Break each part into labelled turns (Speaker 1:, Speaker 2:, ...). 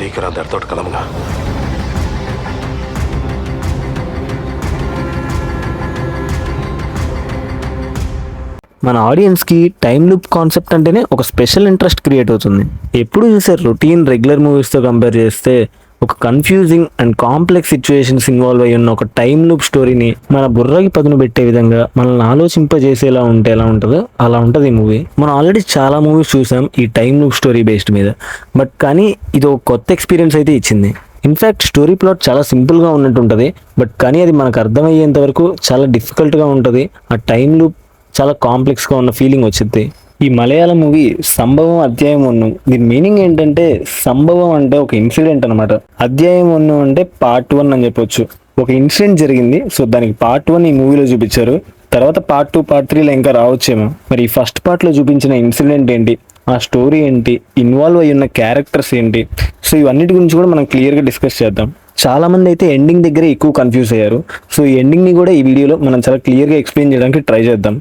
Speaker 1: సీకిరం దర్తోటి కలముగా
Speaker 2: మన ఆడియన్స్కి time loop concept అంటేనే ఒక స్పెషల్ ఇంట్రెస్ట్ క్రియేట్ అవుతుంది. ఎప్పుడు చూసారు రొటీన్ రెగ్యులర్ మూవీస్తో కంపేర్ చేస్తే ఒక confusing and complex situations involve అయ్యి ఉన్న ఒక టైం లూప్ స్టోరీని మన బుర్రకి పదును పెట్టే విధంగా మనల్ని ఆలోచింపజేసేలా ఉంటే ఎలా ఉంటుందో అలా ఉంటుంది ఈ మూవీ. మనం ఆల్రెడీ చాలా మూవీస్ చూసాం ఈ టైం లూప్ స్టోరీ బేస్డ్ మీద, బట్ కానీ ఇది ఒక కొత్త ఎక్స్పీరియన్స్ అయితే ఇచ్చింది. ఇన్ఫ్యాక్ట్ స్టోరీ ప్లాట్ చాలా సింపుల్గా ఉన్నట్టు ఉంటుంది, బట్ కానీ అది మనకు అర్థమయ్యేంత వరకు చాలా డిఫికల్ట్గా ఉంటుంది. ఆ టైం లూప్ చాలా కాంప్లెక్స్గా ఉన్న ఫీలింగ్ వచ్చింది. ఈ మలయాళం మూవీ సంభవం అధ్యాయం 1. దీని మీనింగ్ ఏంటంటే సంభవం అంటే ఒక ఇన్సిడెంట్ అనమాట. అధ్యాయం 1 అంటే పార్ట్ 1 అని చెప్పొచ్చు. ఒక ఇన్సిడెంట్ జరిగింది, సో దానికి పార్ట్ 1 ఈ మూవీలో చూపించారు. తర్వాత పార్ట్ 2 పార్ట్ 3లో ఇంకా రావచ్చేమో. మరి ఈ ఫస్ట్ పార్ట్లో చూపించిన ఇన్సిడెంట్ ఏంటి, ఆ స్టోరీ ఏంటి, ఇన్వాల్వ్ అయ్యి ఉన్న క్యారెక్టర్స్ ఏంటి, సో ఇవన్నిటి గురించి కూడా మనం క్లియర్గా డిస్కస్ చేద్దాం. చాలా మంది అయితే ఎండింగ్ దగ్గర ఎక్కువ కన్ఫ్యూజ్ అయ్యారు. సో ఈ ఎండింగ్ని కూడా ఈ వీడియోలో మనం చాలా క్లియర్గా ఎక్స్ప్లెయిన్ చేయడానికి ట్రై చేద్దాం.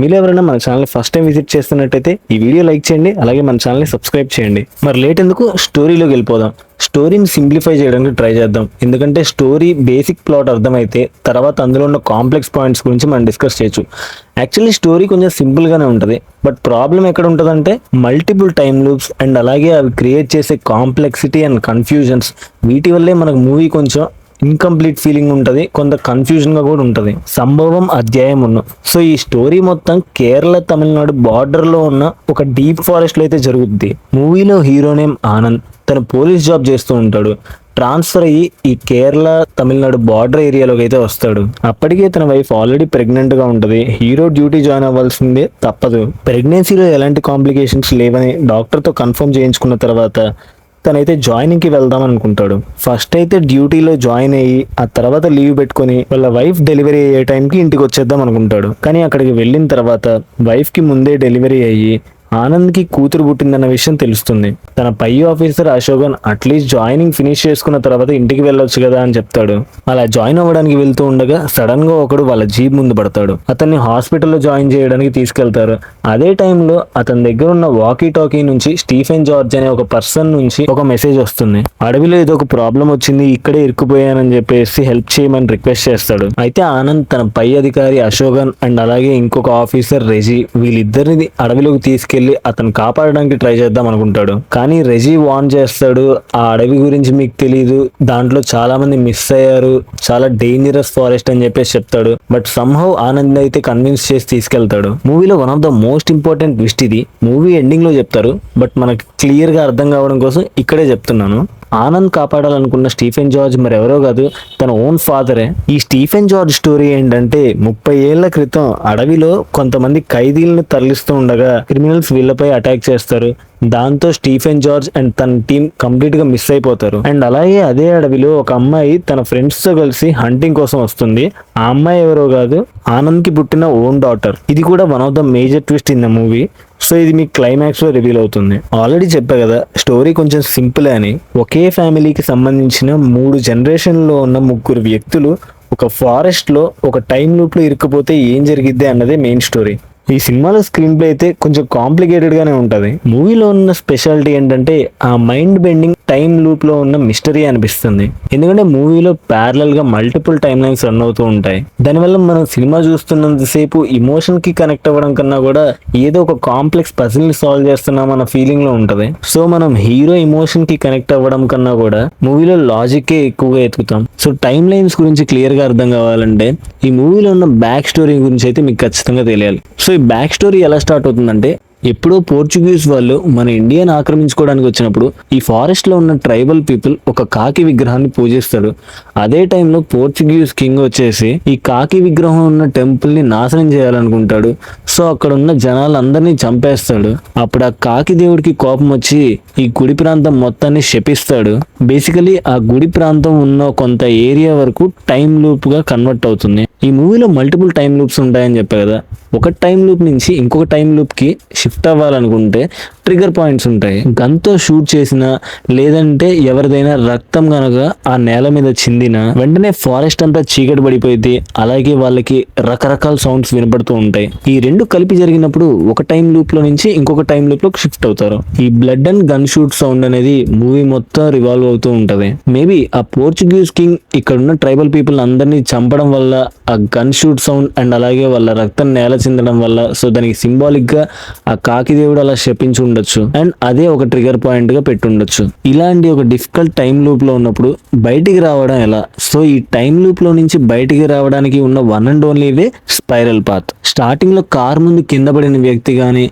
Speaker 2: మీరు ఎవరైనా మన ఛానల్ ఫస్ట్ టైం విజిట్ చేస్తున్నట్టయితే ఈ వీడియో లైక్ చేయండి, అలాగే మన ఛానల్ని సబ్స్క్రైబ్ చేయండి. మరి లేట్ ఎందుకు, స్టోరీలోకి వెళ్ళిపోదాం. స్టోరీని సింప్లిఫై చేయడానికి ట్రై చేద్దాం, ఎందుకంటే స్టోరీ బేసిక్ ప్లాట్ అర్థమైతే తర్వాత అందులో ఉన్న కాంప్లెక్స్ పాయింట్స్ గురించి మనం డిస్కస్ చేయొచ్చు. యాక్చువల్లీ స్టోరీ కొంచెం సింపుల్గానే ఉంటుంది, బట్ ప్రాబ్లం ఎక్కడ ఉంటుందంటే మల్టిపుల్ టైమ్ లూప్స్ అండ్ అలాగే అవి క్రియేట్ చేసే కాంప్లెక్సిటీ అండ్ కన్ఫ్యూజన్స్, వీటి వల్లే మనకు మూవీ కొంచెం ఇన్కంప్లీట్ ఫీలింగ్ ఉంటుంది, కొంత కన్ఫ్యూజన్గా కూడా ఉంటుంది. సంభవం అధ్యాయం 1. సో ఈ స్టోరీ మొత్తం కేరళ తమిళనాడు బార్డర్లో ఉన్న ఒక డీప్ ఫారెస్ట్లో అయితే జరుగుద్ది. మూవీలో హీరో నేమ్ ఆనంద్, తను పోలీస్ జాబ్ చేస్తూ ఉంటాడు. ట్రాన్స్ఫర్ అయ్యి ఈ కేరళ తమిళనాడు బార్డర్ ఏరియాలోకి అయితే వస్తాడు. అప్పటికే తన వైఫ్ ఆల్రెడీ ప్రెగ్నెంట్గా ఉంటుంది. హీరో డ్యూటీ జాయిన్ అవ్వాల్సిందే తప్పదు. ప్రెగ్నెన్సీలో ఎలాంటి కాంప్లికేషన్స్ లేవని డాక్టర్తో కన్ఫర్మ్ చేయించుకున్న తర్వాత తనైతే జాయినింగ్కి వెళ్దాం అనుకుంటాడు. ఫస్ట్ అయితే డ్యూటీలో జాయిన్ అయ్యి ఆ తర్వాత లీవ్ పెట్టుకొని వాళ్ళ వైఫ్ డెలివరీ అయ్యే టైంకి ఇంటికి వచ్చేద్దాం అనుకుంటాడు. కానీ అక్కడికి వెళ్ళిన తర్వాత వైఫ్కి ముందే డెలివరీ అయ్యి ఆనంద్కి కూతురు పుట్టిందన్న విషయం తెలుస్తుంది. తన పై officer Ashokan at least joining finish చేసుకున్న తర్వాత ఇంటికి వెళ్ళొచ్చు కదా అని చెప్తాడు. అలా జాయిన్ అవ్వడానికి వెళ్తూ ఉండగా సడన్ గా ఒకడు వాళ్ళ జీప్ ముందు పడతాడు. అతన్ని హాస్పిటల్లో జాయిన్ చేయడానికి తీసుకెళ్తారు. అదే టైంలో అతని దగ్గర ఉన్న వాకీ టాకీ నుంచి స్టీఫెన్ జార్జ్ అనే ఒక పర్సన్ నుంచి ఒక మెసేజ్ వస్తుంది. అడవిలో ఏదో ఒక ప్రాబ్లం వచ్చింది, ఇక్కడే ఇరుక్కుపోయానని చెప్పేసి హెల్ప్ చేయమని రిక్వెస్ట్ చేస్తాడు. అయితే ఆనంద్ తన పై అధికారి అశోకన్ అండ్ అలాగే ఇంకొక ఆఫీసర్ రెజీ, వీళ్ళిద్దరిని అడవిలోకి తీసుకెళ్లి అతను కాపాడడానికి ట్రై చేద్దాం అనుకుంటాడు. కానీ రెజీ వార్న్ చేస్తాడు, ఆ అడవి గురించి మీకు తెలీదు, దాంట్లో చాలా మంది మిస్ అయ్యారు, చాలా డేంజరస్ ఫారెస్ట్ అని చెప్పేసి చెప్తాడు. బట్ సంహౌ ఆనంద్ అయితే కన్విన్స్ చేసి తీసుకెళ్తాడు. మూవీలో one of the most important twist ఇది. మూవీ ఎండింగ్ లో చెప్తారు, బట్ మనకి క్లియర్ గా అర్థం కావడం కోసం ఇక్కడే చెప్తున్నాను. ఆనంద్ కాపాడాలనుకున్న స్టీఫెన్ జార్జ్ మరెవరో కాదు, తన ఓన్ ఫాదరే. ఈ స్టీఫెన్ జార్జ్ స్టోరీ ఏంటంటే 30 ఏళ్ల క్రితం అడవిలో కొంతమంది ఖైదీలను తరలిస్తూ ఉండగా క్రిమినల్స్ వీళ్ళపై అటాక్ చేస్తారు. దాంతో స్టీఫెన్ జార్జ్ అండ్ తన టీం కంప్లీట్ గా మిస్ అయిపోతారు. అండ్ అలాగే అదే అడవిలో ఒక అమ్మాయి తన ఫ్రెండ్స్ తో కలిసి హంటింగ్ కోసం వస్తుంది. ఆ అమ్మాయి ఎవరో కాదు, ఆనంద్ కి పుట్టిన ఓన్ డాటర్. ఇది కూడా one of the major twist in the movie. So ఇది మీకు క్లైమాక్స్ లో రివీల్ అవుతుంది. ఆల్రెడీ చెప్పా కదా స్టోరీ కొంచెం సింపుల్ అని. ఒకే ఫ్యామిలీకి సంబంధించిన 3 జనరేషన్లో ఉన్న 3 వ్యక్తులు ఒక ఫారెస్ట్ లో ఒక టైం లూప్ లో ఇరుక్కుపోతే ఏం జరిగిద్ది అన్నదే మెయిన్ స్టోరీ. ఈ సినిమాలో స్క్రీన్ ప్లే అయితే కొంచెం కాంప్లికేటెడ్ గానే ఉంటది. మూవీలో ఉన్న స్పెషాలిటీ ఏంటంటే ఆ మైండ్ బెండింగ్ టైం లూప్ లో ఉన్న మిస్టరీ అనిపిస్తుంది. ఎందుకంటే మూవీలో ప్యారలల్ గా మల్టిపుల్ టైమ్ లైన్స్ రన్ అవుతూ ఉంటాయి. దానివల్ల మనం సినిమా చూస్తున్నంతసేపు ఇమోషన్ కి కనెక్ట్ అవ్వడం కన్నా కూడా ఏదో ఒక కాంప్లెక్స్ పజిల్ ని సాల్వ్ చేస్తున్నాం అన్న ఫీలింగ్ లో ఉంటది. సో మనం హీరో ఇమోషన్ కి కనెక్ట్ అవ్వడం కన్నా కూడా మూవీలో లాజిక్ ఎక్కువగా ఎత్తుకుతాం. సో టైమ్ లైన్స్ గురించి క్లియర్ గా అర్థం కావాలంటే ఈ మూవీలో ఉన్న బ్యాక్ స్టోరీ గురించి అయితే మీకు ఖచ్చితంగా తెలియాలి. సో ఈ బ్యాక్ స్టోరీ ఎలా స్టార్ట్ అవుతుందంటే, ఎప్పుడో పోర్చుగీస్ వాళ్ళు మన ఇండియాని ఆక్రమించుకోవడానికి వచ్చినప్పుడు ఈ ఫారెస్ట్ లో ఉన్న ట్రైబల్ పీపుల్ ఒక కాకి విగ్రహాన్ని పూజిస్తారు. అదే టైంలో పోర్చుగీస్ కింగ్ వచ్చేసి ఈ కాకి విగ్రహం ఉన్న టెంపుల్ ని నాశనం చేయాలనుకుంటాడు. సో అక్కడ ఉన్న జనాలందరినీ చంపేస్తాడు. అప్పుడు ఆ కాకి దేవుడికి కోపం వచ్చి ఈ గుడి ప్రాంతం మొత్తాన్ని శపిస్తాడు. బేసికలీ ఆ గుడి ప్రాంతం ఉన్న కొంత ఏరియా వరకు టైం లూప్ గా కన్వర్ట్ అవుతుంది. ఈ మూవీలో మల్టిపుల్ టైం లూప్స్ ఉంటాయని చెప్పారు కదా. ఒక టైం లూప్ నుంచి ఇంకొక టైం లూప్ కి షిఫ్ట్ అవ్వాలనుకుంటే ట్రిగర్ పాయింట్స్ ఉంటాయి. గన్తో షూట్ చేసిన లేదంటే ఎవరిదైనా రక్తం గనక ఆ నేల మీద చిందిన వెంటనే ఫారెస్ట్ అంతా చీకటి పడిపోయింది. అలాగే వాళ్ళకి రకరకాల సౌండ్స్ వినపడుతూ ఉంటాయి. ఈ రెండు కలిపి జరిగినప్పుడు ఒక టైం లూప్ లో నుంచి ఇంకొక టైం లూప్ లో షిఫ్ట్ అవుతారు. ఈ blood and gun shoot sound అనేది మూవీ మొత్తం రివాల్వ్ అవుతూ ఉంటది. మేబీ ఆ పోర్చుగీస్ కింగ్ ఇక్కడ ఉన్న ట్రైబల్ పీపుల్ అందరినీ చంపడం వల్ల ఆ గన్ షూట్ సౌండ్ అండ్ అలాగే వాళ్ళ రక్తం నేల చిందడం వల్ల సో దానికి సింబాలిక్ గా ఆ కాకి దేవుడు అలా శపించి ఉండొచ్చు అండ్ అదే ఒక ట్రిగర్ పాయింట్ గా పెట్టి ఉండొచ్చు. ఇలాంటి ఒక డిఫికల్ట్ టైం లూప్ లో ఉన్నప్పుడు బయటికి రావడం ఎలా? సో ఈ టైం లూప్ లో నుంచి బయటికి రావడానికి ఉన్న one and only way spiral path. Starting లో కార్ ముందు కింద పడిన వ్యక్తి గాని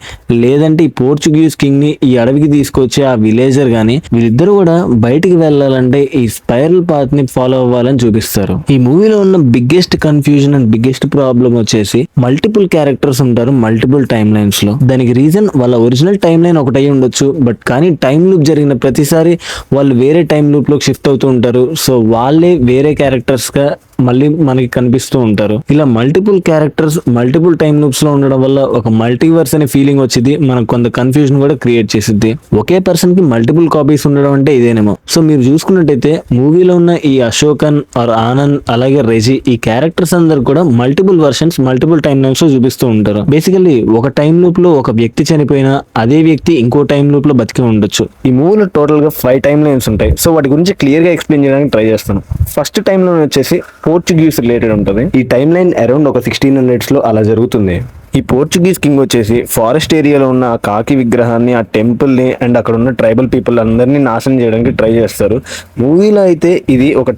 Speaker 2: లేదంటే ఈ పోర్చుగీస్ కింగ్ ని ఈ అడవికి తీసుకొచ్చే ఆ విలేజర్ గాని వీళ్ళిద్దరు కూడా బయటికి వెళ్ళాలంటే ఈ స్పైరల్ పాత్ ని ఫాలో అవ్వాలని చూపిస్తారు. ఈ మూవీలో ఉన్న biggest confusion and biggest problem వచ్చేసి మల్టిపుల్ క్యారెక్టర్స్ ఉంటారు మల్టిపుల్ టైమ్ లైన్స్ లో. దానికి రీజన్ వాళ్ళ ఒరిజినల్ టైం లైన్ ఒకటై ఉండొచ్చు, బట్ కానీ టైం లూప్ జరిగిన ప్రతిసారి వాళ్ళు వేరే టైం లూప్ లోకి షిఫ్ట్ అవుతూ ఉంటారు. సో వాళ్ళే వేరే క్యారెక్టర్స్ గా మళ్ళీ మనకి కనిపిస్తూ ఉంటారు. ఇలా multiple characters multiple time loops లో ఉండడం వల్ల ఒక మల్టీవర్స్ అనే ఫీలింగ్ వచ్చింది. మనకు కొంత కన్ఫ్యూజన్ కూడా క్రియేట్ చేసిద్ది. ఒకే పర్సన్ కి మల్టిపుల్ కాపీస్ ఉండడం అంటే ఇదేనేమో. సో మీరు చూసుకున్నట్టయితే మూవీలో ఉన్న ఈ అశోకన్ ఆర్ ఆనంద్ అలాగే రెజీ ఈ క్యారెక్టర్స్ అందరు కూడా multiple versions multiple time lines లో చూపిస్తూ ఉంటారు. బేసికల్లీ ఒక టైం లూప్ లో ఒక వ్యక్తి చనిపోయినా అదే వ్యక్తి ఇంకో టైం లూప్ లో బతికి ఉండొచ్చు. ఈ మూవీలో టోటల్ గా 5 టైం లైన్స్ ఉంటాయి. సో వాటి గురించి క్లియర్ గా ఎక్స్ప్లెయిన్ చేయడానికి ట్రై చేస్తాను. ఫస్ట్ టైం లైన్ వచ్చేసి పోర్చుగీస్ రిలేటెడ్ ఉంటుంది. ఈ టైం లైన్ అరౌండ్ ఒక 1600s లో అలా జరుగుతుంది. ఈ పోర్చుగీస్ కింగ్ వచ్చేసి ఫారెస్ట్ ఏరియాలో ఉన్న ఆ కాకి విగ్రహాన్ని, ఆ టెంపుల్ ని అండ్ అక్కడ ఉన్న ట్రైబల్ పీపుల్ అందరినీ నాశనం చేయడానికి ట్రై చేస్తారు. మూవీలో అయితే ఇది ఒక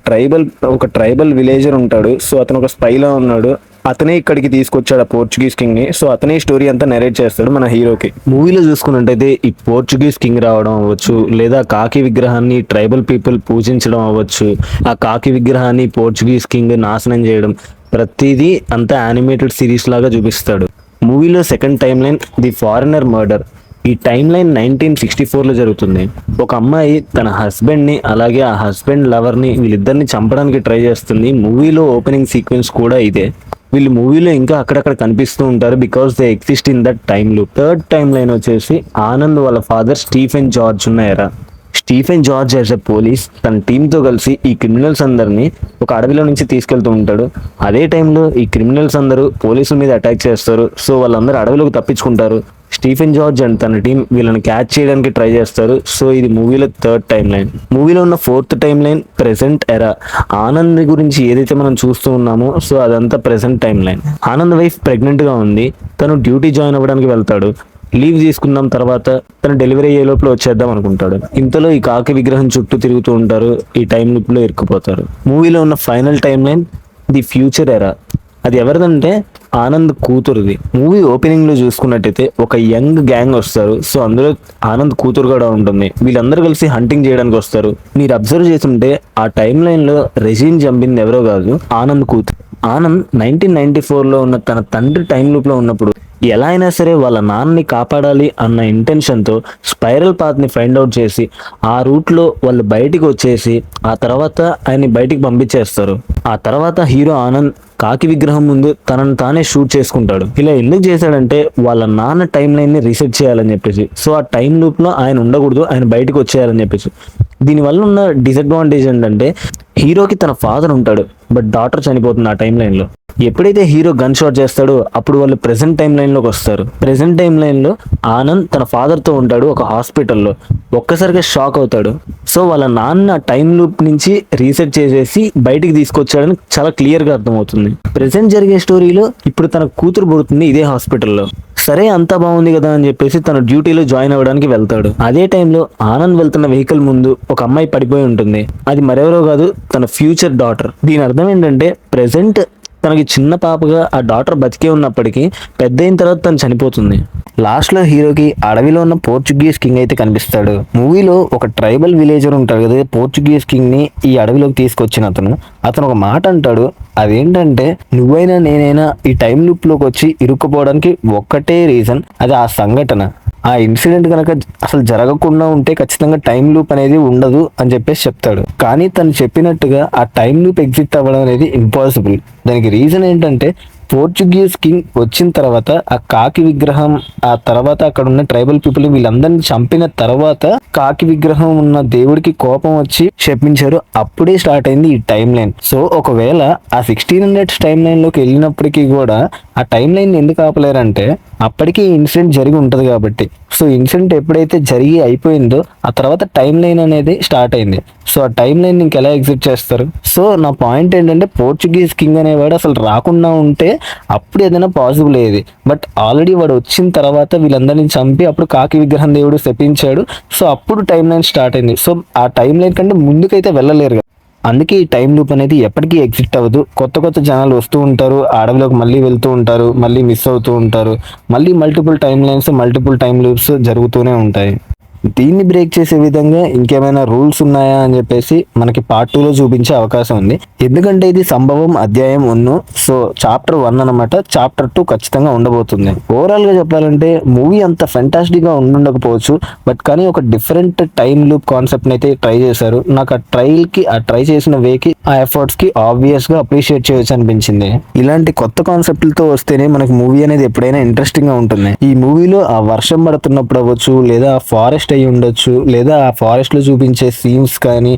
Speaker 2: ట్రైబల్ విలేజర్ ఉంటాడు. సో అతను ఒక స్పైలా ఉన్నాడు. అతనే ఇక్కడికి తీసుకొచ్చాడు ఆ పోర్చుగీస్ కింగ్ ని. సో అతనే స్టోరీ అంతా నెరేట్ చేస్తాడు మన హీరోకి. మూవీలో చూసుకున్నట్టయితే ఈ పోర్చుగీస్ కింగ్ రావడం అవ్వచ్చు, లేదా కాకి విగ్రహాన్ని ట్రైబల్ పీపుల్ పూజించడం అవ్వచ్చు, ఆ కాకి విగ్రహాన్ని పోర్చుగీస్ కింగ్ నాశనం చేయడం, ప్రతిదీ అంతా యానిమేటెడ్ సిరీస్ లాగా చూపిస్తాడు. మూవీలో second time line the foreigner murder. ఈ టైం లైన్ 1964లో జరుగుతుంది. ఒక అమ్మాయి తన హస్బెండ్ ని అలాగే ఆ హస్బెండ్ లవర్ ని వీళ్ళిద్దరిని చంపడానికి ట్రై చేస్తుంది. మూవీలో ఓపెనింగ్ సీక్వెన్స్ కూడా ఇదే. వీళ్ళు మూవీలో ఇంకా అక్కడక్కడ కనిపిస్తూ ఉంటారు because they exist in that time loop. Third time line వచ్చేసి ఆనంద్ వాళ్ళ ఫాదర్ స్టీఫెన్ జార్జ్ ఉన్న ఎరా. Stephen George as a police తన టీంతో కలిసి ఈ క్రిమినల్స్ అందరినీ ఒక అడవిలో నుంచి తీసుకెళ్తూ ఉంటాడు. అదే టైంలో ఈ క్రిమినల్స్ అందరూ పోలీసుల మీద అటాక్ చేస్తారు. సో వాళ్ళందరూ అడవిలోకి తప్పించుకుంటారు. స్టీఫెన్ జార్జ్ అండ్ తన టీం వీళ్ళని క్యాచ్ చేయడానికి ట్రై చేస్తారు. సో ఇది మూవీలో థర్డ్ టైం లైన్. మూవీలో ఉన్న ఫోర్త్ టైం లైన్ ప్రెసెంట్ ఎరా. ఆనంద్ గురించి ఏదైతే మనం చూస్తూ ఉన్నామో సో అదంతా present time line. Anand wife pregnant గా ఉంది. తను డ్యూటీ జాయిన్ అవ్వడానికి వెళ్తాడు. లీవ్ తీసుకున్నాం తర్వాత తను డెలివరీ అయ్యే లోపల వచ్చేద్దాం అనుకుంటాడు. ఇంతలో ఈ కాకి విగ్రహం చుట్టూ తిరుగుతూ ఉంటారు. ఈ టైం లూప్ లో ఇరుక్కుపోతారు. మూవీలో ఉన్న final time line the future ఎరా. అది ఎవరిదంటే ఆనంద్ కూతురుది. మూవీ ఓపెనింగ్ లో చూసుకున్నట్టయితే ఒక యంగ్ గ్యాంగ్ వస్తారు. సో అందులో ఆనంద్ కూతురు కూడా ఉంటుంది. వీళ్ళందరూ కలిసి హంటింగ్ చేయడానికి వస్తారు. మీరు అబ్జర్వ్ చేస్తుంటే ఆ టైం లైన్ లో రెజీన్ చంపింది ఎవరో కాదు, ఆనంద్ కూతురు. ఆనంద్ 1994లో ఉన్న తన తండ్రి టైం లూప్ లో ఉన్నప్పుడు ఎలా అయినా సరే వాళ్ళ నాన్నని కాపాడాలి అన్న ఇంటెన్షన్తో స్పైరల్ పాత్ని ఫైండ్ అవుట్ చేసి ఆ రూట్లో వాళ్ళు బయటికి వచ్చేసి ఆ తర్వాత ఆయన్ని బయటికి పంపించేస్తారు. ఆ తర్వాత హీరో ఆనంద్ కాకి విగ్రహం ముందు తనను తానే షూట్ చేసుకుంటాడు. ఇలా ఎందుకు చేశాడంటే వాళ్ళ నాన్న టైం లైన్ ని రీసెట్ చేయాలని చెప్పేసి. సో ఆ టైం లూప్ లో ఆయన ఉండకూడదు, ఆయన బయటకు వచ్చేయాలని చెప్పేసి. దీనివల్ల ఉన్న డిసడ్వాంటేజ్ ఏంటంటే హీరోకి తన ఫాదర్ ఉంటాడు, బట్ డాటర్ చనిపోతుంది ఆ టైం లైన్ లో. ఎప్పుడైతే హీరో గన్ షాట్ చేస్తాడో అప్పుడు వాళ్ళు ప్రెసెంట్ టైం లైన్ లోకి వస్తారు. ప్రెసెంట్ టైం లైన్ లో ఆనంద్ తన ఫాదర్ తో ఉంటాడు ఒక హాస్పిటల్లో. ఒక్కసారిగా షాక్ అవుతాడు. సో వాళ్ళ నాన్న టైం లూప్ నుంచి రీసెట్ చేసేసి బయటికి తీసుకొచ్చాడని చాలా క్లియర్ గా అర్థమవుతుంది. ప్రెసెంట్ జరిగే స్టోరీలో ఇప్పుడు తన కూతురు పుడుతుంది ఇదే హాస్పిటల్లో. సరే అంతా బాగుంది కదా అని చెప్పేసి తన డ్యూటీలో జాయిన్ అవ్వడానికి వెళ్తాడు. అదే టైంలో ఆనంద్ వెళ్తున్న వెహికల్ ముందు ఒక అమ్మాయి పడిపోయి ఉంటుంది. అది మరెవరో కాదు, తన ఫ్యూచర్ డాటర్. దీని అర్థం ఏంటంటే ప్రెసెంట్ తనకి చిన్న పాపగా ఆ డాటర్ బతికే ఉన్నప్పటికీ పెద్ద అయిన తర్వాత తను చనిపోతుంది. లాస్ట్ లో హీరోకి అడవిలో ఉన్న పోర్చుగీస్ కింగ్ అయితే కనిపిస్తాడు. మూవీలో ఒక ట్రైబల్ విలేజర్ ఉంటాడు కదా, పోర్చుగీస్ కింగ్ ని ఈ అడవిలోకి తీసుకొచ్చిన అతను ఒక మాట అంటాడు. అదేంటంటే నువ్వైనా నేనైనా ఈ టైం లూప్ లోకి వచ్చి ఇరుక్కుపోవడానికి ఒక్కటే రీజన్, అది ఆ సంఘటన. ఆ ఇన్సిడెంట్ కనుక అసలు జరగకుండా ఉంటే ఖచ్చితంగా టైం లూప్ అనేది ఉండదు అని చెప్పేసి చెప్తాడు. కానీ తను చెప్పినట్టుగా ఆ టైం లూప్ ఎగ్జిట్ అవ్వడం అనేది ఇంపాసిబుల్. దానికి రీజన్ ఏంటంటే పోర్చుగీస్ కింగ్ వచ్చిన తర్వాత ఆ కాకి విగ్రహం, ఆ తర్వాత అక్కడ ఉన్న ట్రైబల్ పీపుల్ వీళ్ళందరినీ చంపిన తర్వాత కాకి విగ్రహం ఉన్న దేవుడికి కోపం వచ్చి శపించారు. అప్పుడే స్టార్ట్ అయింది ఈ టైం లైన్. సో ఒకవేళ ఆ 1600s టైం లైన్ లోకి వెళ్ళినప్పటికీ కూడా ఆ టైం లైన్ ఎందుకు ఆపలేరంటే అప్పటికి ఇన్సిడెంట్ జరిగి ఉంటది కాబట్టి. సో ఇన్సిడెంట్ ఎప్పుడైతే జరిగి అయిపోయిందో ఆ తర్వాత టైం లైన్ అనేది స్టార్ట్ అయింది. సో ఆ టైం లైన్ ఇంకెలా ఎగ్జిట్ చేస్తారు? సో నా పాయింట్ ఏంటంటే పోర్చుగీస్ కింగ్ అనేవాడు అసలు రాకుండా ఉంటే అప్పుడు ఏదైనా పాసిబుల్ అయ్యేది. బట్ ఆల్రెడీ వాడు వచ్చిన తర్వాత వీళ్ళందరినీ చంపి అప్పుడు కాకి విగ్రహం దేవుడు శపించాడు. సో అప్పుడు టైం లైన్ స్టార్ట్ అయింది. సో ఆ టైం లైన్ కంటే ముందుకైతే వెళ్ళలేరు. అందుకే ఈ టైం లూప్ అనేది ఎప్పటికీ ఎగ్జిట్ అవ్వదు. కొత్త కొత్త జనాలు వస్తూ ఉంటారు, అడవిలోకి మళ్ళీ వెళ్తూ ఉంటారు, మళ్ళీ మిస్ అవుతూ ఉంటారు, మళ్ళీ multiple time lines, multiple time loops జరుగుతూనే ఉంటాయి. దీన్ని బ్రేక్ చేసే విధంగా ఇంకేమైనా రూల్స్ ఉన్నాయా అని చెప్పేసి మనకి పార్ట్ 2లో చూపించే అవకాశం ఉంది. ఎందుకంటే ఇది సంభవం అధ్యాయం 1. సో చాప్టర్ 1 అనమాట. చాప్టర్ 2 ఖచ్చితంగా ఉండబోతుంది. ఓవరాల్ గా చెప్పాలంటే మూవీ అంత ఫెంటాస్టిక్ గా ఉండకపోవచ్చు, బట్ కానీ ఒక డిఫరెంట్ టైం లూప్ కాన్సెప్ట్ అయితే ట్రై చేశారు. నాకు ఆ ట్రై చేసిన వేకి, ఆ ఎఫర్ట్స్ కి ఆబ్వియస్ గా అప్రిషియేట్ చేయొచ్చు అనిపించింది. ఇలాంటి కొత్త కాన్సెప్ట్లతో వస్తేనే మనకి మూవీ అనేది ఎప్పుడైనా ఇంట్రెస్టింగ్ గా ఉంటుంది. ఈ మూవీలో ఆ వర్షం పడుతున్నప్పుడు అవ్వచ్చు, లేదా ఫారెస్ట్ అయి ఉండొచ్చు, లేదా ఆ ఫారెస్ట్ లో చూపించే సీన్స్ కానీ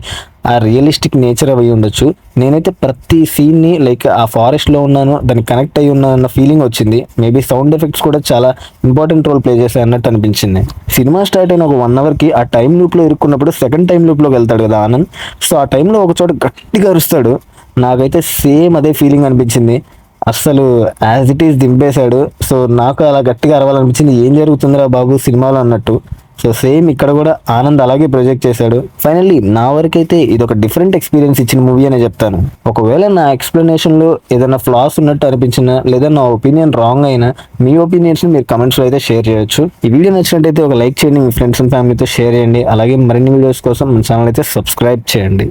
Speaker 2: ఆ రియలిస్టిక్ నేచర్ అవి ఉండొచ్చు. నేనైతే ప్రతి సీన్ ని లైక్ ఆ ఫారెస్ట్ లో ఉన్నాను, దానికి కనెక్ట్ అయ్యి ఉన్నాను అన్న ఫీలింగ్ వచ్చింది. మేబీ సౌండ్ ఎఫెక్ట్స్ కూడా చాలా ఇంపార్టెంట్ రోల్ ప్లే చేశాయి అన్నట్టు అనిపించింది. సినిమా స్టార్ట్ అయిన ఒక 1 hour కి ఆ టైం లూప్ లో ఇరుక్కున్నప్పుడు సెకండ్ టైం లూప్ లోకి వెళ్తాడు కదా ఆనంద్. సో ఆ టైంలో ఒక చోట గట్టిగా అరుస్తాడు. నాకైతే సేమ్ అదే ఫీలింగ్ అనిపించింది. అస్సలు యాజ్ ఇట్ ఈస్ దింపేశాడు. సో నాకు అలా గట్టిగా అరవాలనిపించింది, ఏం జరుగుతుందిరా బాబు సినిమాలో అన్నట్టు. సో సేమ్ ఇక్కడ కూడా ఆనంద్ అలాగే ప్రొజెక్ట్ చేశాడు. ఫైనల్లీ నా వరకైతే ఇది ఒక డిఫరెంట్ ఎక్స్పీరియన్స్ ఇచ్చిన మూవీ అనే చెప్తాను. ఒకవేళ నా ఎక్స్ప్లెనేషన్ లో ఏదైనా ఫ్లాస్ ఉన్నట్టు అనిపించినా, లేదా నా ఒపీనియన్ రాంగ్ అయినా, మీ ఒపీనియన్స్ ని మీరు కమెంట్స్ లో అయితే షేర్ చేయొచ్చు. ఈ వీడియో నచ్చినట్టయితే ఒక లైక్ చేయండి, మీ ఫ్రెండ్స్ అండ్ ఫ్యామిలీతో షేర్ చేయండి. అలాగే మరిన్ని వీడియోస్ కోసం మన ఛానల్ అయితే సబ్స్క్రైబ్ చేయండి.